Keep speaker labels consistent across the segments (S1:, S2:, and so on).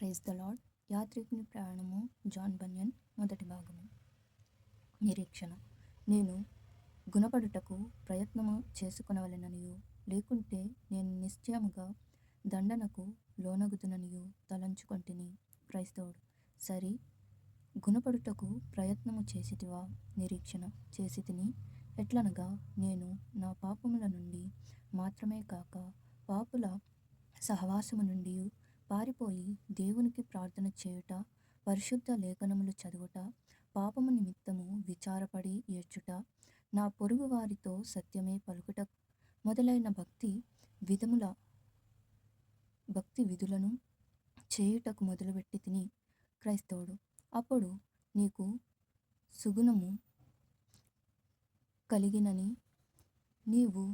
S1: Praise the lord. యాత్రికుని ప్రయాణము, John Bunyan. మొదటి భాగము. నిరీక్షణ. నేను గుణపడుటకు ప్రయత్నము చేసుకొనవలెననియు, లేకుంటే నేను నిశ్చయముగా దండనకు లోనగుదుననియు తలంచుకొంటిని. క్రైస్తవుడు. సరి, గుణపడుటకు ప్రయత్నము చేసితివా? నిరీక్షణ చేసితిని. ఎట్లనగా, నేను నా పాపముల నుండి మాత్రమే కాక పాపుల సహవాసము నుండి పారిపోయి దేవునికి ప్రార్థన చేయుట, పరిశుద్ధ లేఖనములు చదువుట, పాపము నిమిత్తము విచారపడి ఏడ్చుట, నా పొరుగు వారితో సత్యమే పలుకుట మొదలైన భక్తి విధులను చేయుటకు మొదలుపెట్టి తిని. క్రైస్తవుడు. అప్పుడు నీకు సుగుణము కలిగినని నీవు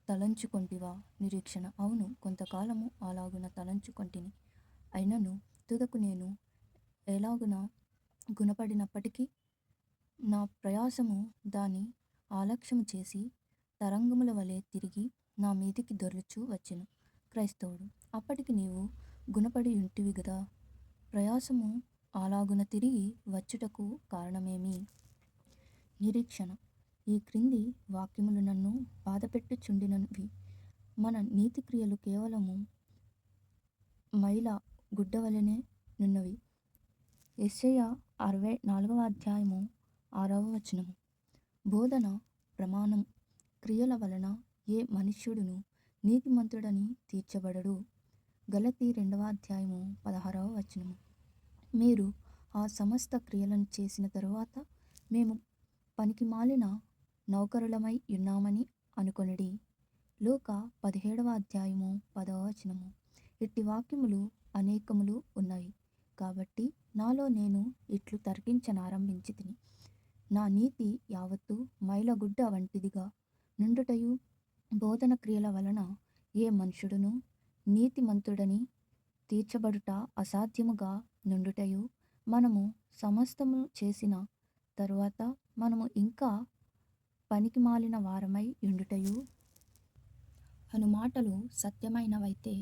S1: తలంచుకొంటివా? నిరీక్షణ. అవును, కొంతకాలము అలాగున తలంచుకొంటిని. అయినను తుదకు నేను ఎలాగున గుణపడినప్పటికీ నా ప్రయాసము దాని ఆలక్ష్యము చేసి తరంగముల వలె తిరిగి నా మీదికి దొర్లుచు వచ్చెను. క్రైస్తవుడు. అప్పటికి నీవు గుణపడి ఉంటివి గదా. ప్రయాసము అలాగున తిరిగి వచ్చుటకు కారణమేమి? నిరీక్షణ. ఈ క్రింది వాక్యములు నన్ను బాధపెట్టుచుండినవి. మన నీతి క్రియలు కేవలము మైల గుడ్డవలెనే నున్నవి. యెషయా 64వ అధ్యాయము 6వ వచనము. బోధన, ప్రమాణం, క్రియల వలన ఏ మనుష్యుడును నీతిమంతుడని తీర్చబడడు. గలతీ 2వ అధ్యాయము 16వ వచనము. మీరు ఆ సమస్త క్రియలను చేసిన తరువాత మేము పనికిమాలిన నౌకరులమై ఉన్నామని అనుకొనుడి. లూకా 17వ అధ్యాయము 10వ వచనము. ఇట్టి వాక్యములు అనేకములు ఉన్నవి. కాబట్టి నాలో నేను ఇట్లు తర్కించనారంభించితిని. నా నీతి యావత్తు మైలగుడ్డ వంటిదిగా నుండుటయు, బోధన క్రియల వలన ఏ మనుషుడును నీతిమంతుడని తీర్చబడుట అసాధ్యముగా నుండుటయు, మనము సమస్తము చేసిన తరువాత మనము ఇంకా పనికిమాలిన వారమై ఉండుటయు అను మాటలు సత్యమైనవైతే,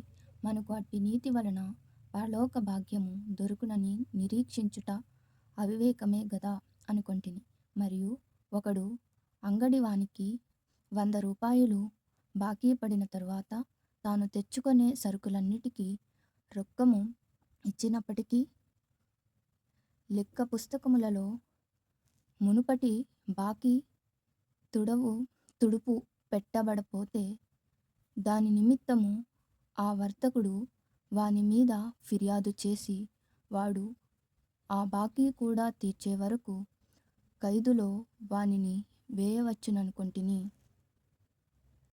S1: మనకు అట్టి నీతి వలన పరలోక భాగ్యము దొరుకునని నిరీక్షించుట అవివేకమే గదా అనుకొంటిని. మరియు ఒకడు అంగడి వానికి 100 రూపాయలు బాకీ పడిన తరువాత తాను తెచ్చుకొనే సరుకులన్నిటికీ రొక్కము ఇచ్చినప్పటికీ లెక్క పుస్తకములలో మునుపటి బాకీ తుడుపు పెట్టబడపోతే, దాని నిమిత్తము ఆ వర్తకుడు వాని మీద ఫిర్యాదు చేసి, వాడు ఆ బాకీ కూడా తీర్చే వరకు ఖైదులో వానిని వేయవచ్చుననుకొంటిని.